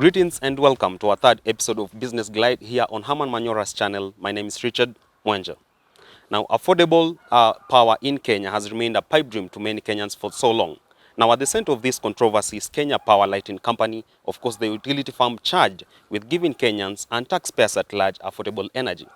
Greetings and welcome to our third episode of Business Glide here on Herman Manyora's channel. My name is Richard Mwenja. Now, affordable power in Kenya has remained a pipe dream to many Kenyans for so long. Now, at the center of this controversy is Kenya Power Lighting Company, of course the utility firm charged with giving Kenyans and taxpayers at large affordable energy.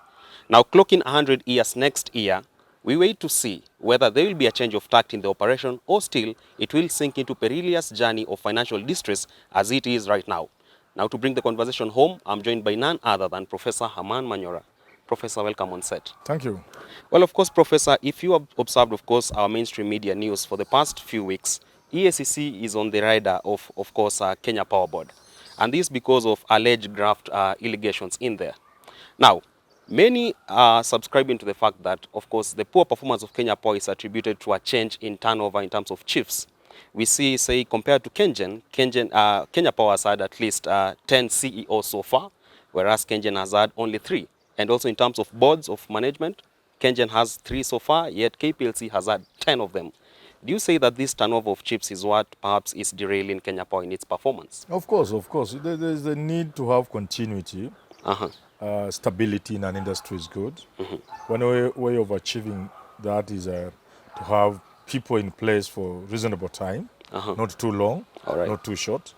Now, clocking 100 years next year, we wait to see whether there will be a change of tact in the operation or still it will sink into perilous journey of financial distress as it is right now. Now, to bring the conversation home, I'm joined by none other than Professor Herman Manyora. Professor, welcome on set. Thank you. Well, of course, Professor, if you have observed, of course, our mainstream media news for the past few weeks, EACC is on the radar of course, Kenya Power Board. And this because of alleged graft allegations in there. Now, many are subscribing to the fact that, of course, the poor performance of Kenya Power is attributed to a change in turnover in terms of chiefs. We see, say, compared to Kenya Power has had at least 10 CEOs so far, whereas Kengen has had only 3. And also in terms of boards of management, Kengen has 3 so far, yet KPLC has had 10 of them. Do you say that this turnover of chiefs is what perhaps is derailing Kenya Power in its performance? Of course, of course. There's a need to have continuity. Stability in an industry is good. One way of achieving that is to have people in place for reasonable time, not too long, not too short.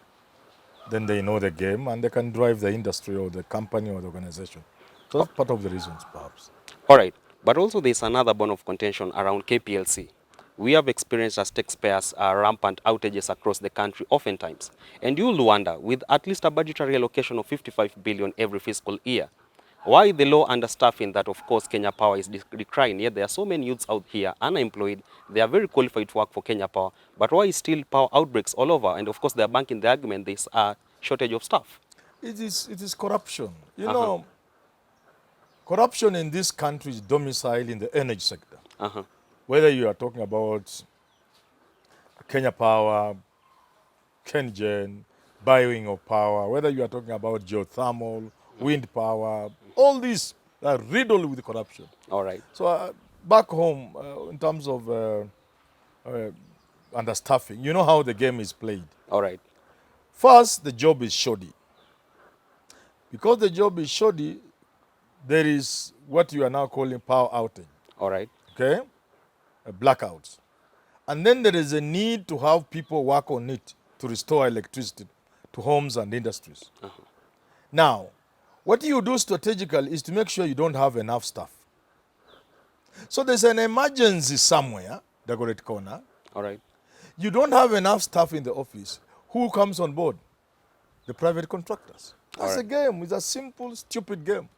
Then they know the game and they can drive the industry or the company or the organization. So that's part of the reasons, perhaps. All right. But also there's another bone of contention around KPLC. We have experienced as taxpayers rampant outages across the country oftentimes. And you'll wonder, with at least a budgetary allocation of 55 billion every fiscal year, why the low understaffing that, of course, Kenya Power is decrying, yet there are so many youths out here unemployed, they are very qualified to work for Kenya Power, but why is still power outbreaks all over? And of course, they are banking the argument there's a shortage of staff. It is corruption. You know, corruption in this country is domiciled in the energy sector. Whether you are talking about Kenya Power, Kengen, buying of power, whether you are talking about geothermal, wind power, all these are riddled with corruption. All right. So back home, in terms of understaffing, you know how the game is played. All right. First, the job is shoddy. Because the job is shoddy, there is what you are now calling power outage. All right. Okay? Blackouts. And then there is a need to have people work on it to restore electricity to homes and industries. Now, what you do strategically is to make sure you don't have enough staff. So there's an emergency somewhere, the correct corner. All right. You don't have enough staff in the office. Who comes on board? The private contractors. That's a game. It's a simple, stupid game.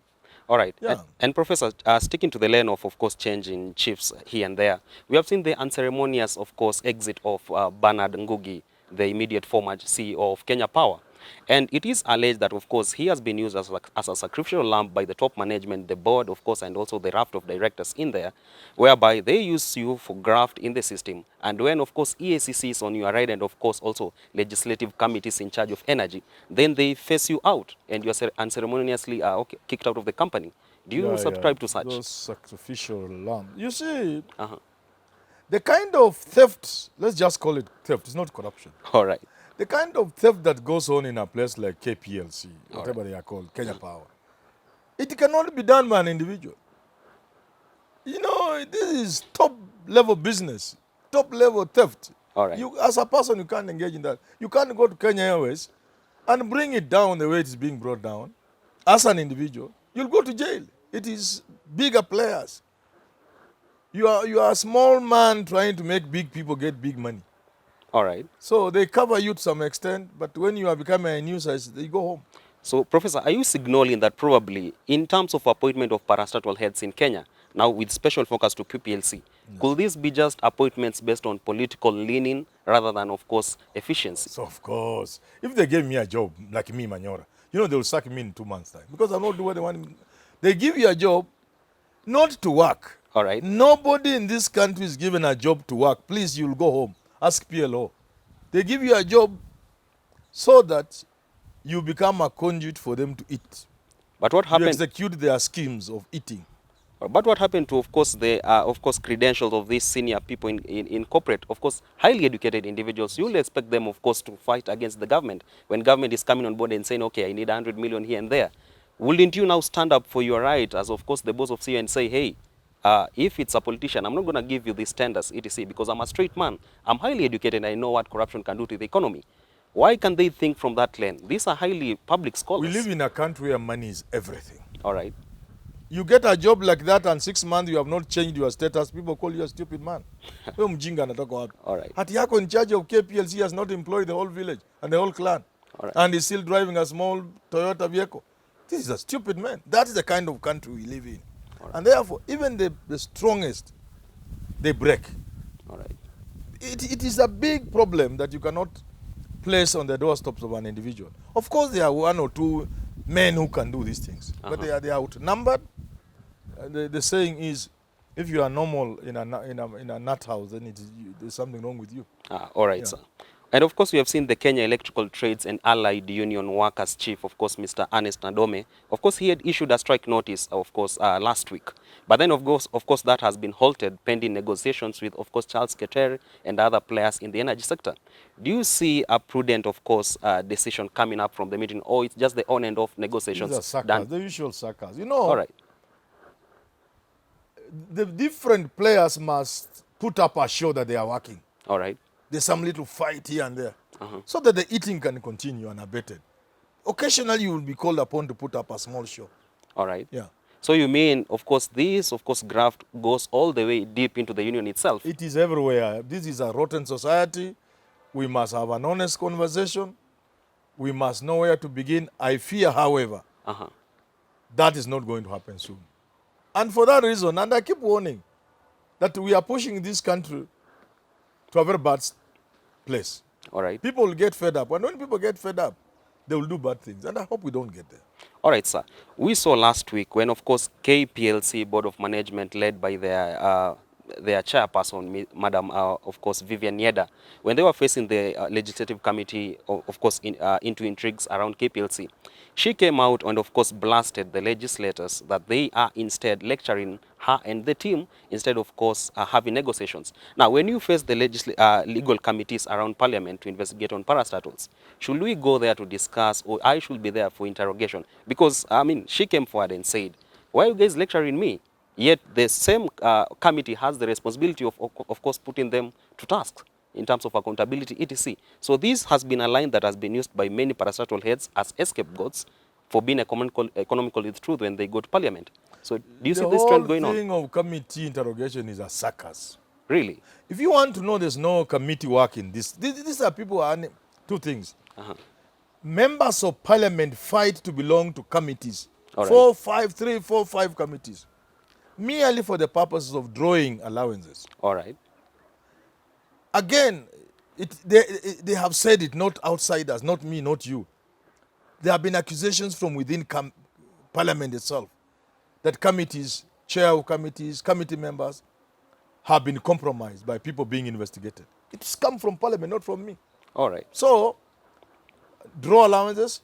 All right. Yeah. And Professor, sticking to the lane of course, changing chiefs here and there, we have seen the unceremonious, of course, exit of Bernard Ngugi, the immediate former CEO of Kenya Power. And it is alleged that, of course, he has been used as a sacrificial lamb by the top management, the board, of course, and also the raft of directors in there, whereby they use you for graft in the system. And when, of course, EACC is on your right and, of course, also legislative committees in charge of energy, then they face you out and you're unceremoniously kicked out of the company. Do you subscribe to such? Those sacrificial lamb. You see, the kind of theft, let's just call it theft, it's not corruption. All right. The kind of theft that goes on in a place like KPLC, whatever they are called, Kenya Power, it cannot be done by an individual. You know, this is top-level business, top-level theft. All right. You, as a person, you can't engage in that. You can't go to Kenya Airways and bring it down the way it is being brought down. As an individual, you'll go to jail. It is bigger players. You are a small man trying to make big people get big money. All right. So they cover you to some extent, but when you are becoming a nuisance, they go home. So, Professor, are you signaling that probably in terms of appointment of parastatal heads in Kenya, now with special focus to QPLC, could this be just appointments based on political leaning rather than, of course, efficiency? So, of course, if they gave me a job, like me, Manyora, you know, they will sack me in 2 months' time because I'm not doing what they want. They give you a job not to work. All right. Nobody in this country is given a job to work. Please, you'll go home. Ask PLO. They give you a job so that you become a conduit for them to eat. But what happened? You execute their schemes of eating. But what happened to, of course, the credentials of these senior people in corporate, of course, highly educated individuals? You'll expect them, of course, to fight against the government when government is coming on board and saying, okay, I need 100 million here and there. Wouldn't you now stand up for your right as, of course, the boss of CEO and say, hey, if it's a politician, I'm not going to give you these tenders, etc., because I'm a straight man. I'm highly educated and I know what corruption can do to the economy. Why can't they think from that lane? These are highly public scholars. We live in a country where money is everything. All right. You get a job like that and 6 months you have not changed your status, people call you a stupid man. All right. Hati yako in charge of KPLC has not employed the whole village and the whole clan. All right. And he's still driving a small Toyota vehicle. This is a stupid man. That is the kind of country we live in. Right. And therefore, even the strongest, they break. All right. It is a big problem that you cannot place on the doorsteps of an individual. Of course, there are 1 or 2 men who can do these things, but they are outnumbered. The saying is, if you are normal in a nut house, then there's something wrong with you. All right, sir. And of course, we have seen the Kenya Electrical Trades and Allied Union Workers Chief, of course, Mr. Ernest Nadome. Of course, he had issued a strike notice, of course, last week. But then, of course, that has been halted pending negotiations with, of course, Charles Keter and other players in the energy sector. Do you see a prudent, of course, decision coming up from the meeting, or it's just the on and off negotiations? These are suckers, done? the usual suckers. You know, all right. The different players must put up a show that they are working. All right. There's some little fight here and there, so that the eating can continue unabated. Occasionally, you will be called upon to put up a small show. All right. Yeah. So you mean, of course, this, of course, graft goes all the way deep into the union itself? It is everywhere. This is a rotten society. We must have an honest conversation. We must know where to begin. I fear, however, that is not going to happen soon. And for that reason, and I keep warning, that we are pushing this country to a very bad place. All right. People will get fed up. And when people get fed up, they will do bad things. And I hope we don't get there. All right, sir. We saw last week when, of course, KPLC Board of Management, led by their chairperson, Madam, of course, Vivian Yeda, when they were facing the Legislative Committee, of course, into intrigues around KPLC, she came out and, of course, blasted the legislators that they are instead lecturing her and the team instead, of course, having negotiations. Now, when you face the legal committees around Parliament to investigate on parastatals, should we go there to discuss, or I should be there for interrogation? Because, I mean, she came forward and said, why are you guys lecturing me? Yet the same committee has the responsibility of course, putting them to task in terms of accountability, etc. So this has been a line that has been used by many parastatal heads as scapegoats for being economical with truth when they go to Parliament. So do you see this trend going on? The whole thing of committee interrogation is a circus. Really? If you want to know there's no committee work in this, these are people who are 2 things. Members of Parliament fight to belong to committees. All 4, 5, 3, 4, 5 committees. Merely for the purposes of drawing allowances. All right. Again, they have said it, not outsiders, not me, not you. There have been accusations from within Parliament itself that committees, chair of committees, committee members have been compromised by people being investigated. It's come from Parliament, not from me. All right. So, draw allowances,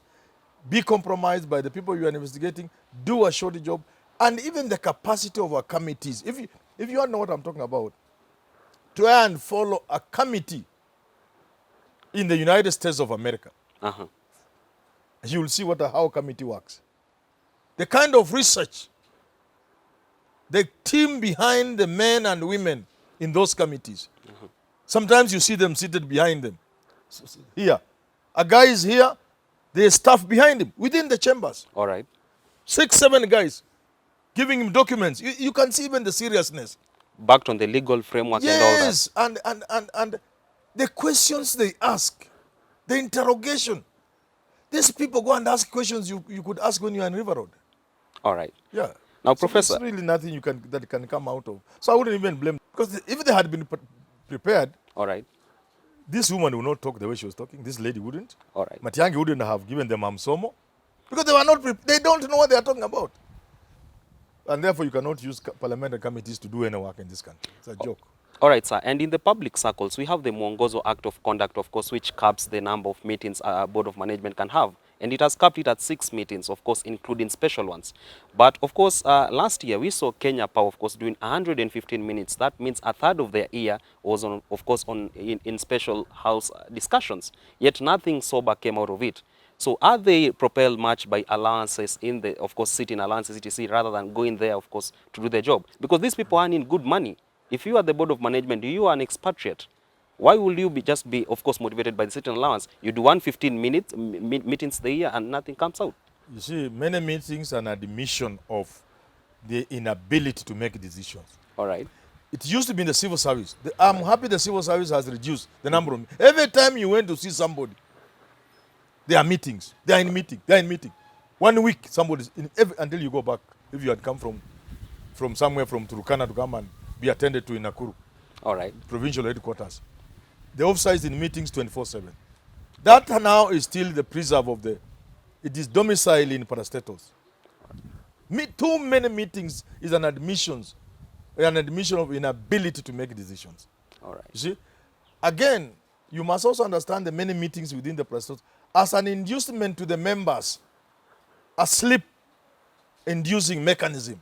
be compromised by the people you are investigating, do a shoddy job, and even the capacity of our committees. If you want to know what I'm talking about, try and follow a committee in the United States of America. You will see how a committee works. The kind of research, the team behind the men and women in those committees. Sometimes you see them seated behind them. Here, a guy is here, there's staff behind him, within the chambers. All right. 6, 7 guys giving him documents. You can see even the seriousness. Backed on the legal framework and all that. Yes, and the questions they ask, the interrogation. These people go and ask questions you could ask when you're on River Road. All right. Yeah. Now, so Professor, there's really nothing that can come out of. So I wouldn't even blame them. Because if they had been prepared, all right, this woman would not talk the way she was talking. This lady wouldn't. All right. Matiang'i wouldn't have given them Amsomo. Because they were not they don't know what they are talking about. And therefore, you cannot use parliamentary committees to do any work in this country. It's a joke. All right, sir. And in the public circles, we have the Mwongozo Act of Conduct, of course, which caps the number of meetings a board of management can have. and it has capped it at 6 meetings, of course, including special ones. But of course, last year we saw Kenya Power, of course, doing 115 minutes. That means a third of their year was, on, of course, in special house discussions. Yet nothing sober came out of it. So are they propelled much by allowances in the, of course, sitting allowances, etc., rather than going there, of course, to do their job? Because these people are earning good money. If you are the board of management, you are an expatriate. Why will you just be, of course, motivated by the sitting allowance? You do 115 minutes, meetings the year and nothing comes out. You see, many meetings are an admission of the inability to make decisions. All right. It used to be in the civil service. I'm happy the civil service has reduced the number of... Every time you went to see somebody, there are meetings. They are in meeting. They are in meeting. 1 week, somebody's in until you go back. If you had come from somewhere from Turkana to come and be attended to in Nakuru. All right. Provincial headquarters. The officer is in meetings 24/7. That now is still the preserve of the... It is domicile in parastatos. Too many meetings is an admission of inability to make decisions. All right. You see? Again, you must also understand the many meetings within the parastatos as an inducement to the members, a sleep-inducing mechanism,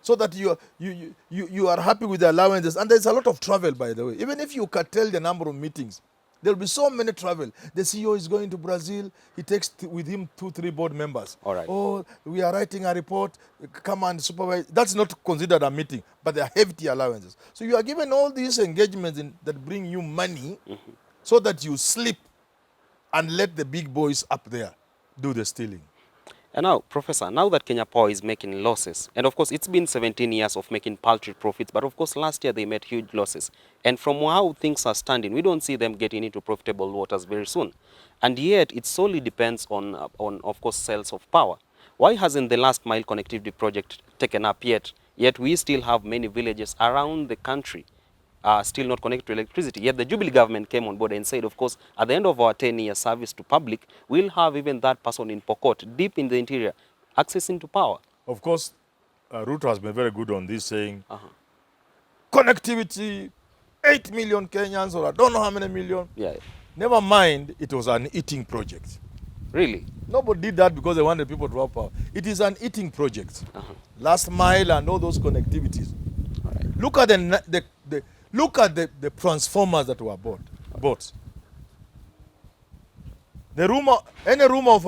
so that you are happy with the allowances. And there's a lot of travel, by the way. Even if you curtail the number of meetings, there will be so many travel. The CEO is going to Brazil. He takes with him 2-3 board members. All right. Oh, we are writing a report. Come and supervise. That's not considered a meeting, but they are hefty allowances. So you are given all these engagements that bring you money so that you sleep and let the big boys up there do the stealing. And now, Professor, now that Kenya Power is making losses, and of course it's been 17 years of making paltry profits, but of course last year they made huge losses. And from how things are standing, we don't see them getting into profitable waters very soon. And yet it solely depends on of course, sales of power. Why hasn't the last mile connectivity project taken up yet? Yet we still have many villages around the country still not connected to electricity. Yet the Jubilee government came on board and said, of course, at the end of our 10-year service to public, we'll have even that person in Pokot, deep in the interior, accessing to power. Of course, Ruto has been very good on this, saying connectivity, 8 million Kenyans, or I don't know how many million. Yeah. Never mind, it was an eating project. Really? Nobody did that because they wanted people to have power. It is an eating project. Last mile and all those connectivities. All right. Look at the transformers that were bought. The rumor, any rumor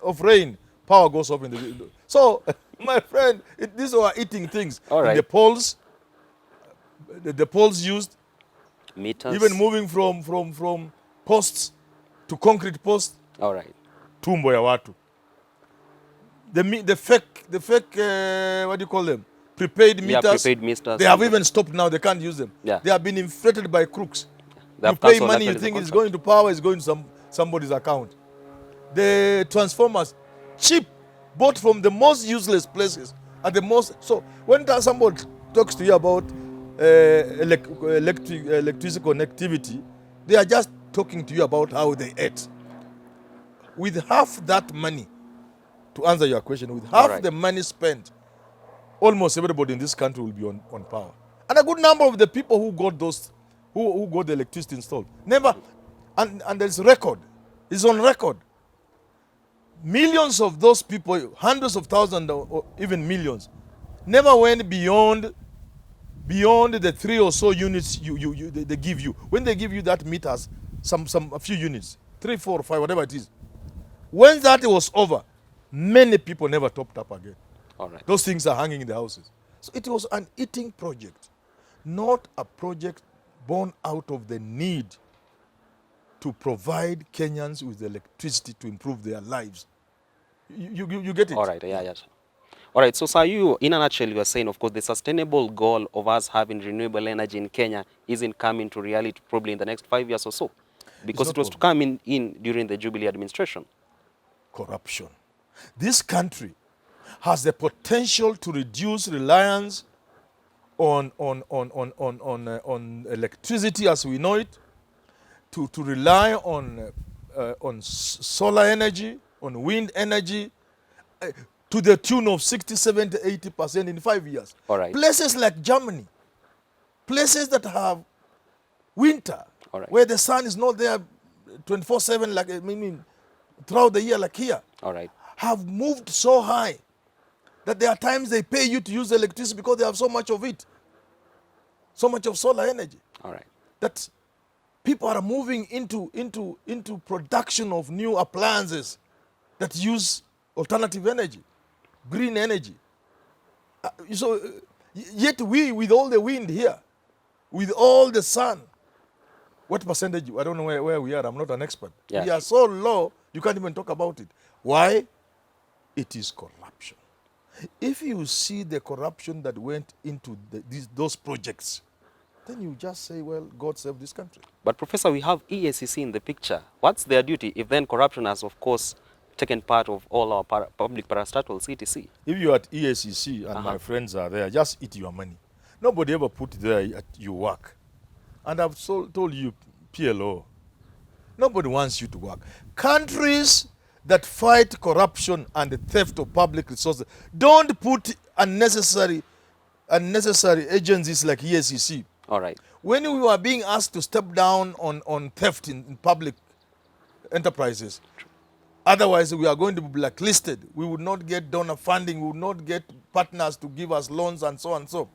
of rain, power goes up in the... So, my friend, these were eating things. All right. The poles, the poles used, Meters. even moving from posts to concrete posts. All right. Tumbo ya watu. The fake, what do you call them? Prepaid meters. Yeah, prepaid meters. They have even stopped now. They can't use them. Yeah. They have been inflated by crooks. They You have pay cancelled money, you actually the think it's contract. going to power, it's going to somebody's account. The transformers, cheap, bought from the most useless places at the most. So when somebody talks to you about electricity connectivity, they are just talking to you about how they ate. With half that money, to answer your question, with half the money spent, almost everybody in this country will be on power. And a good number of the people who got those, who got the electricity installed, never, and there's record, it's on record. Millions of those people, hundreds of thousands or even millions, never went beyond the 3 or so units they give you. When they give you that meters, a few units, 3, 4, 5, whatever it is. When that was over, many people never topped up again. All right. Those things are hanging in the houses. So it was an eating project, not a project born out of the need to provide Kenyans with electricity to improve their lives. You get it? All right. Yeah, yes. All right. So, sir, you, in a nutshell, you are saying, of course, the sustainable goal of us having renewable energy in Kenya isn't coming to reality probably in the next 5 years or so, because it was to come in during the Jubilee administration. Corruption. This country has the potential to reduce reliance on electricity as we know it, to rely on solar energy, on wind energy, to the tune of 60, 70, 80% in 5 years. All right. Places like Germany, places that have winter, All right. where the sun is not there 24/7, like I mean, throughout the year like here, All right. have moved so high that there are times they pay you to use electricity because they have so much of it, so much of solar energy, All right. that people are moving into production of new appliances that use alternative energy, green energy. Yet we, with all the wind here, with all the sun, what percentage? I don't know where we are. I'm not an expert. Yeah. We are so low, you can't even talk about it. Why? It is corruption. If you see the corruption that went into those projects, then you just say, well, God save this country. But Professor, we have EACC in the picture. What's their duty if then corruption has, of course, taken part of all our public parastatals, etc.? If you're at EACC and my friends are there, just eat your money. Nobody ever put there at your work. And I've told you, PLO, nobody wants you to work. Countries that fight corruption and the theft of public resources don't put unnecessary agencies like EACC. All right. When we were being asked to step down on theft in public enterprises, otherwise we are going to be blacklisted. We would not get donor funding. We would not get partners to give us loans and so and so.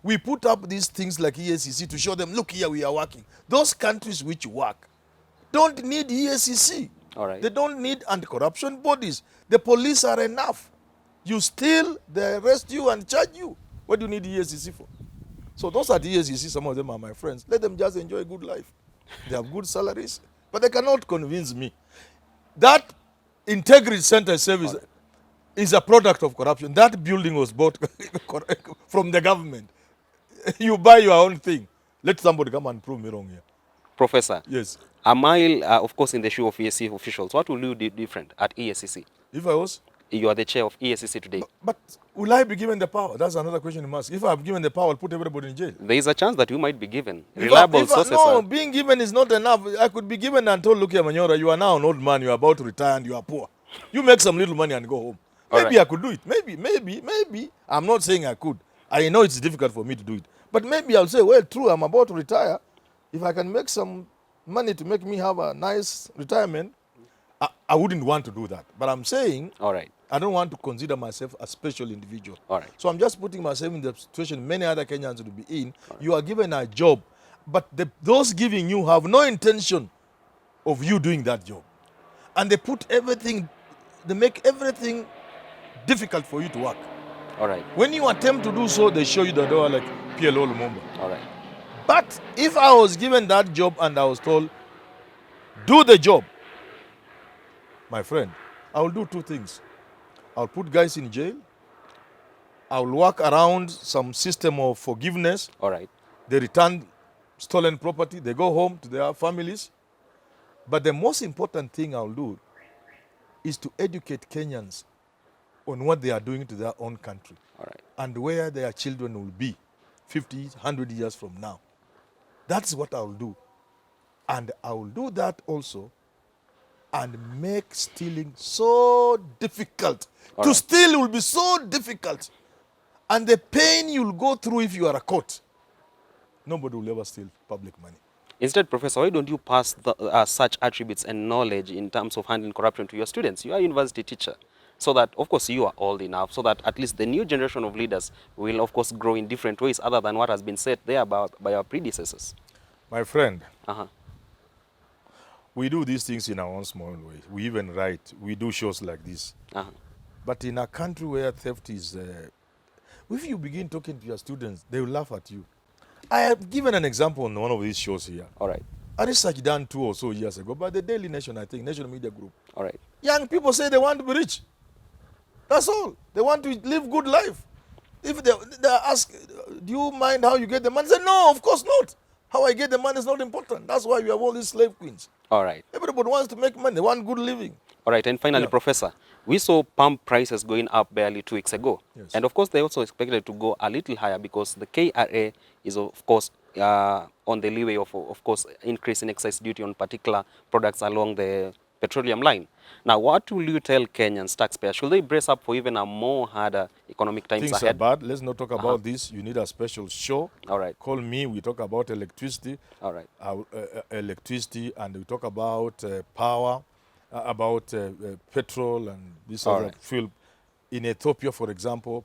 We put up these things like EACC to show them, look here, we are working. Those countries which work don't need EACC. All right. They don't need anti-corruption bodies. The police are enough. You steal, they arrest you and charge you. What do you need EACC for? So those are the EACC, some of them are my friends. Let them just enjoy a good life. They have good salaries, but they cannot convince me. That integrity center service is a product of corruption. That building was bought from the government. You buy your own thing. Let somebody come and prove me wrong here. Professor, Yes. a mile, of course, in the shoe of EACC officials, what will you do different at EACC? If I was? You are the chair of EACC today. But will I be given the power? That's another question you must ask. If I'm given the power, I'll put everybody in jail. There is a chance that you might be given. Reliable sources no, being given is not enough. I could be given and told, look here, Manyora, you are now an old man, you are about to retire and you are poor. You make some little money and go home. Maybe I could do it. Maybe. I'm not saying I could. I know it's difficult for me to do it. But maybe I'll say, well, true, I'm about to retire. If I can make some money to make me have a nice retirement, I wouldn't want to do that. But I'm saying, all right, I don't want to consider myself a special individual. all right. So I'm just putting myself in the situation many other Kenyans would be in. Right. You are given a job, but those giving you have no intention of you doing that job. And they make everything difficult for you to work. All right. When you attempt to do so, they show you the door like PLO Lumumba. All right. But if I was given that job and I was told, do the job, my friend, I will do two things. I'll put guys in jail. I'll work around some system of forgiveness. All right. They return stolen property. They go home to their families. But the most important thing I'll do is to educate Kenyans on what they are doing to their own country. All right. And where their children will be 50, 100 years from now. That's what I'll do. And I will do that also and make stealing so difficult. All to right. steal will be so difficult. And the pain you'll go through if you are caught. Nobody will ever steal public money. Instead, Professor, why don't you pass such attributes and knowledge in terms of handling corruption to your students? You are a university teacher. So that, of course, you are old enough, so that at least the new generation of leaders will, of course, grow in different ways other than what has been said there by our predecessors. My friend, we do these things in our own small way. We even write. We do shows like this. But in a country where theft is... if you begin talking to your students, they will laugh at you. I have given an example on one of these shows here. All right. A research done 2 or so years ago by the Daily Nation, I think, National Media Group. All right. Young people say they want to be rich. That's all. They want to live good life. If they ask, do you mind how you get the money? Say, no, of course not. How I get the money is not important. That's why we have all these slave queens. All right. Everybody wants to make money. They want good living. All right. And finally, Professor, we saw pump prices going up barely 2 weeks ago. Yes. And of course, they also expected to go a little higher because the KRA is, of course, on the leeway of course, increasing excise duty on particular products along the petroleum line. Now, what will you tell Kenyans, taxpayers? Should they brace up for even a more harder economic times Things ahead? are bad. Let's not talk about this. You need a special show. All right. Call me. We talk about electricity. All right. Electricity, and we talk about power. about petrol and this All other right. fuel. In Ethiopia, for example,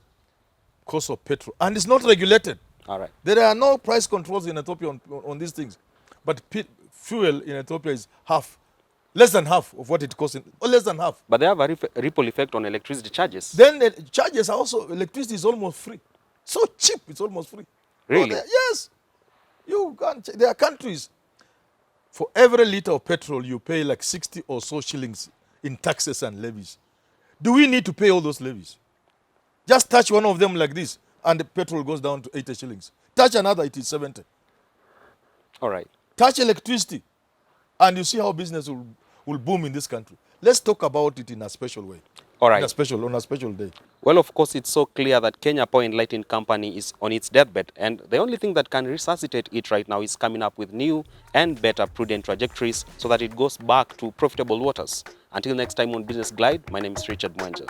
cost of petrol, and it's not regulated. All right. There are no price controls in Ethiopia on these things. But fuel in Ethiopia is less than half of what it costs, or less than half. But they have a ripple effect on electricity charges. Then the charges are also, electricity is almost free. So cheap, it's almost free. Really? Yes. You can't, there are countries, for every liter of petrol, you pay like 60 or so shillings in taxes and levies. Do we need to pay all those levies? Just touch one of them like this, and the petrol goes down to 80 shillings. Touch another, it is 70. All right. Touch electricity, and you see how business will boom in this country. Let's talk about it in a special way. All right. On a special day. Well, of course, it's so clear that Kenya Power and Lighting Company is on its deathbed, and the only thing that can resuscitate it right now is coming up with new and better prudent trajectories so that it goes back to profitable waters. Until next time on Business Glide, my name is Richard Mwanja.